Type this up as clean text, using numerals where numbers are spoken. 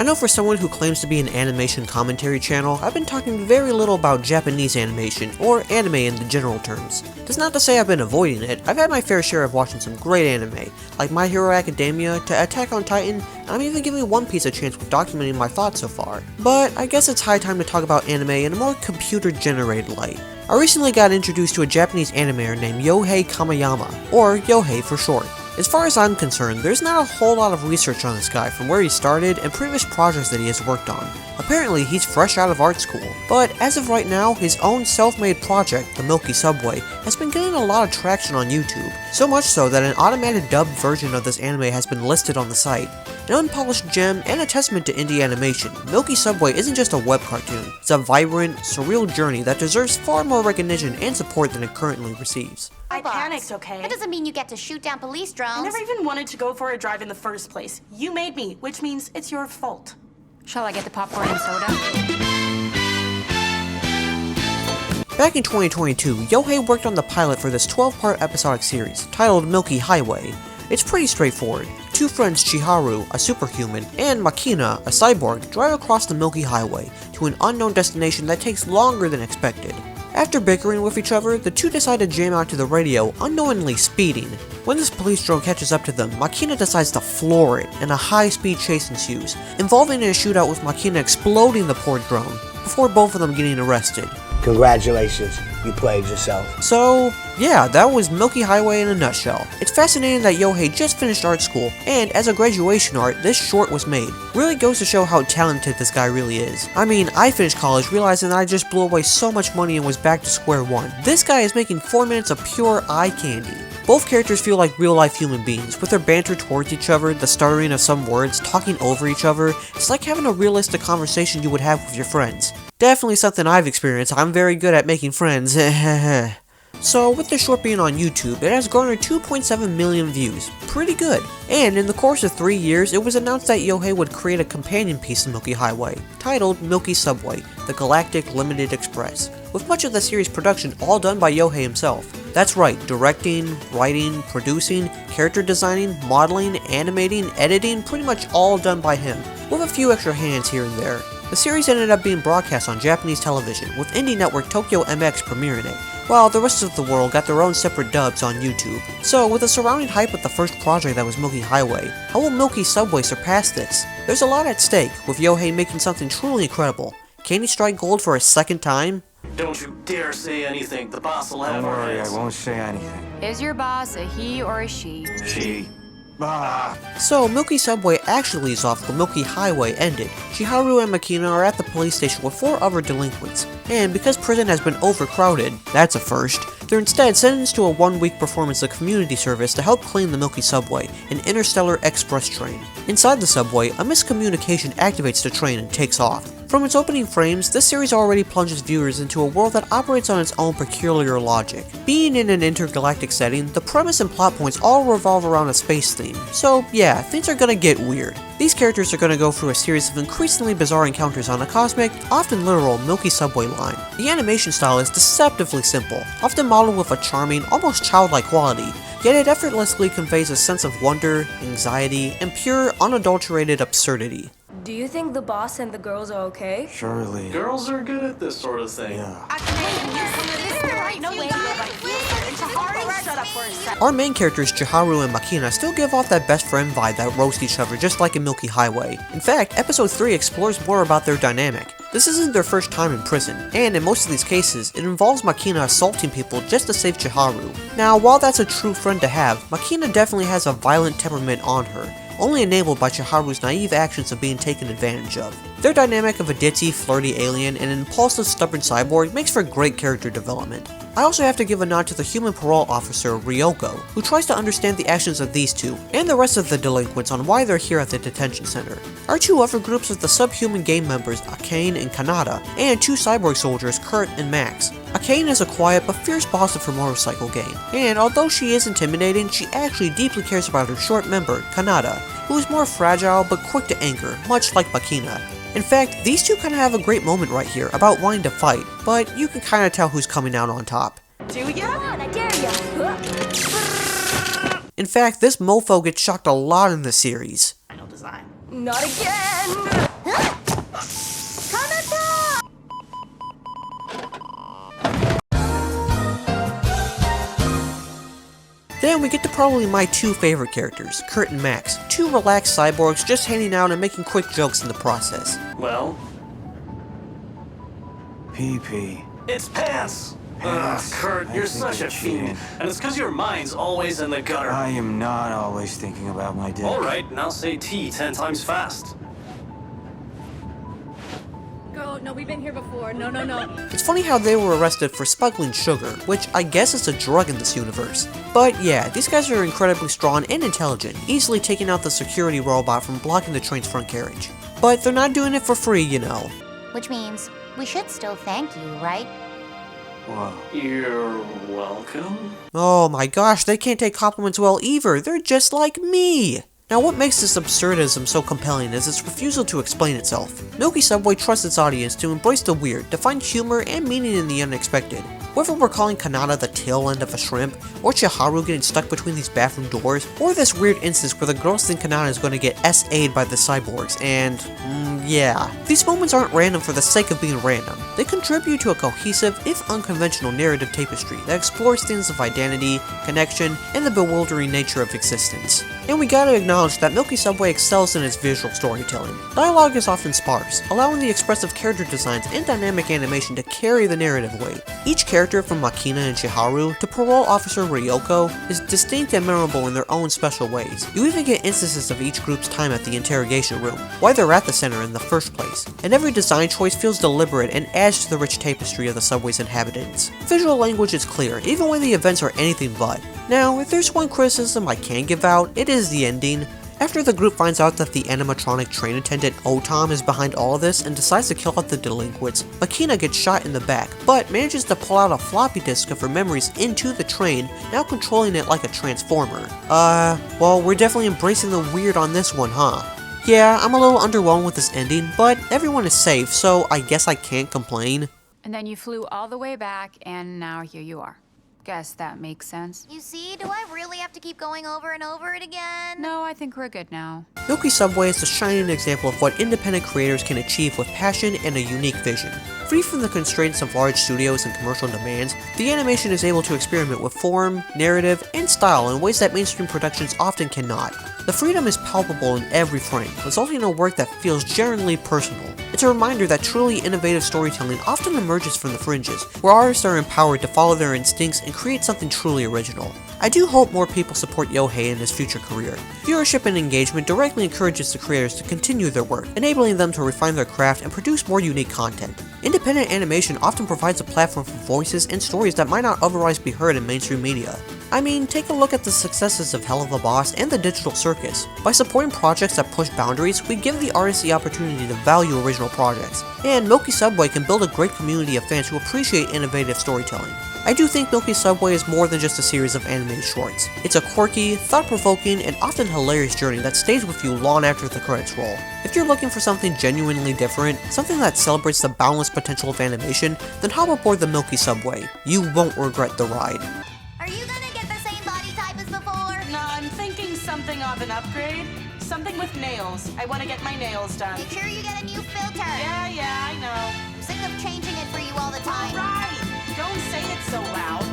know for someone who claims to be an animation commentary channel, I've been talking very little about Japanese animation, or anime in the general terms. That's not to say I've been avoiding it. I've had my fair share of watching some great anime, like My Hero Academia to Attack on Titan, and I'm even giving One Piece a chance with documenting my thoughts so far. But I guess it's high time to talk about anime in a more computer-generated light. I recently got introduced to a Japanese animator named Yohei Kameyama, or Yohei for short. As far as I'm concerned, there's not a whole lot of research on this guy from where he started and previous projects that he has worked on. Apparently, he's fresh out of art school, but as of right now, his own self-made project, the Milky Subway, has been getting a lot of traction on YouTube. So much so that an automated dubbed version of this anime has been listed on the site. An unpolished gem and a testament to indie animation, Milky Subway isn't just a web cartoon, it's a vibrant, surreal journey that deserves far more recognition and support than it currently receives. I panicked, okay? That doesn't mean you get to shoot down police drones. I never even wanted to go for a drive in the first place. You made me, which means it's your fault. Shall I get the popcorn and soda? Back in 2022, Yohei worked on the pilot for this 12-part episodic series, titled Milky Highway. It's pretty straightforward. Two friends, Chiharu, a superhuman, and Makina, a cyborg, drive across the Milky Highway to an unknown destination that takes longer than expected. After bickering with each other, the two decide to jam out to the radio, unknowingly speeding. When this police drone catches up to them, Makina decides to floor it, and a high-speed chase ensues, involving in a shootout with Makina exploding the poor drone, before both of them getting arrested. Congratulations, you played yourself. So, yeah, that was Milky Highway in a nutshell. It's fascinating that Yohei just finished art school, and as a graduation art, this short was made. Really goes to show how talented this guy really is. I mean, I finished college realizing that I just blew away so much money and was back to square one. This guy is making 4 minutes of pure eye candy. Both characters feel like real-life human beings, with their banter towards each other, the stuttering of some words, talking over each other. It's like having a realistic conversation you would have with your friends. Definitely something I've experienced. I'm very good at making friends. So, with the short being on YouTube, it has garnered 2.7 million views. Pretty good. And in the course of 3 years, it was announced that Yohei would create a companion piece to Milky Highway, titled Milky Subway, the Galactic Limited Express, with much of the series' production all done by Yohei himself. That's right, directing, writing, producing, character designing, modeling, animating, editing, pretty much all done by him, with a few extra hands here and there. The series ended up being broadcast on Japanese television, with indie network Tokyo MX premiering it, while the rest of the world got their own separate dubs on YouTube. So, with the surrounding hype of the first project that was Milky Highway, how will Milky Subway surpass this? There's a lot at stake, with Yohei making something truly incredible. Can he strike gold for a second time? Don't you dare say anything. The boss will have our hands. I won't say anything. Is your boss a he or a she? She. So, Milky Subway actually leaves off where Milky Highway ended. Chiharu and Makina are at the police station with 4 other delinquents, and because prison has been overcrowded, that's a first, they're instead sentenced to a 1-week performance of community service to help clean the Milky Subway, an interstellar express train. Inside the subway, a miscommunication activates the train and takes off. From its opening frames, this series already plunges viewers into a world that operates on its own peculiar logic. Being in an intergalactic setting, the premise and plot points all revolve around a space theme, so yeah, things are gonna get weird. These characters are gonna go through a series of increasingly bizarre encounters on a cosmic, often literal, Milky Subway line. The animation style is deceptively simple, often modeled with a charming, almost childlike quality, yet it effortlessly conveys a sense of wonder, anxiety, and pure, unadulterated absurdity. Do you think the boss and the girls are okay? Surely. Girls are good at this sort of thing. Our main characters Chiharu and Makina still give off that best friend vibe that roast each other just like in Milky Highway. In fact, episode 3 explores more about their dynamic. This isn't their first time in prison, and in most of these cases, it involves Makina assaulting people just to save Chiharu. Now, while that's a true friend to have, Makina definitely has a violent temperament on her, only enabled by Chiharu's naive actions of being taken advantage of. Their dynamic of a ditzy, flirty alien and an impulsive, stubborn cyborg makes for great character development. I also have to give a nod to the human parole officer, Ryoko, who tries to understand the actions of these two, and the rest of the delinquents on why they're here at the detention center. Our 2 other groups are the subhuman gang members Akane and Kanada, and 2 cyborg soldiers, Kurt and Max. Akane is a quiet but fierce boss of her motorcycle gang, and although she is intimidating, she actually deeply cares about her short member, Kanada, who is more fragile but quick to anger, much like Makina. In fact, these two kinda have a great moment right here about wanting to fight, but you can kinda tell who's coming out on top. Do ya? Come on, I dare ya. In fact, this mofo gets shocked a lot in the series. Final design. Not again! Then we get to probably my two favorite characters, Kurt and Max, two relaxed cyborgs just hanging out and making quick jokes in the process. Well, Pee-pee. it's pants! Pants? Kurt, I you're think such you're a fiend. cheating. And it's because your mind's always in the gutter. I am not always thinking about my dick. Alright, now say T 10 times fast. Girl, no, we've been here before. No, no, no. It's funny how they were arrested for smuggling sugar, which I guess is a drug in this universe. But yeah, these guys are incredibly strong and intelligent, easily taking out the security robot from blocking the train's front carriage. But they're not doing it for free, you know. Which means we should still thank you, right? Whoa. You're welcome? Oh my gosh, they can't take compliments well either, they're just like me! Now what makes this absurdism so compelling is its refusal to explain itself. Milky Subway trusts its audience to embrace the weird, to find humor and meaning in the unexpected. Whether we're calling Kanata the tail end of a shrimp, or Chiharu getting stuck between these bathroom doors, or this weird instance where the girls think Kanata is going to get SA'd by the cyborgs, and yeah. These moments aren't random for the sake of being random. They contribute to a cohesive, if unconventional narrative tapestry that explores themes of identity, connection, and the bewildering nature of existence. And we gotta acknowledge that Milky Subway excels in its visual storytelling. Dialogue is often sparse, allowing the expressive character designs and dynamic animation to carry the narrative weight. Each character from Makina and Chiharu to Parole Officer Ryoko is distinct and memorable in their own special ways. You even get instances of each group's time at the interrogation room, why they're at the center in the first place, and every design choice feels deliberate and adds to the rich tapestry of the subway's inhabitants. Visual language is clear, even when the events are anything but. Now, if there's one criticism I can give out, it is the ending. After the group finds out that the animatronic train attendant Otom is behind all of this and decides to kill out the delinquents, Makina gets shot in the back, but manages to pull out a floppy disk of her memories into the train, now controlling it like a transformer. Well, we're definitely embracing the weird on this one, huh? Yeah, I'm a little underwhelmed with this ending, but everyone is safe, so I guess I can't complain. And then you flew all the way back, and now here you are. Guess that makes sense. You see, do I really have to keep going over and over it again? No, I think we're good now. Milky Subway is a shining example of what independent creators can achieve with passion and a unique vision. Free from the constraints of large studios and commercial demands, the animation is able to experiment with form, narrative, and style in ways that mainstream productions often cannot. The freedom is palpable in every frame, resulting in a work that feels genuinely personal. It's a reminder that truly innovative storytelling often emerges from the fringes, where artists are empowered to follow their instincts and create something truly original. I do hope more people support Yohei in his future career. Viewership and engagement directly encourages the creators to continue their work, enabling them to refine their craft and produce more unique content. Independent animation often provides a platform for voices and stories that might not otherwise be heard in mainstream media. I mean, take a look at the successes of Hell of a Boss and The Digital Circus. By supporting projects that push boundaries, we give the artists the opportunity to value original projects. And Milky Subway can build a great community of fans who appreciate innovative storytelling. I do think Milky Subway is more than just a series of animated shorts. It's a quirky, thought-provoking, and often hilarious journey that stays with you long after the credits roll. If you're looking for something genuinely different, something that celebrates the boundless potential of animation, then hop aboard the Milky Subway. You won't regret the ride. Are you gonna get the same body type as before? No, I'm thinking something of an upgrade. Something with nails. I want to get my nails done. Make sure you get a new filter. Yeah, I know. I'm sick of changing it for you all the time. Right! Don't say it so loud.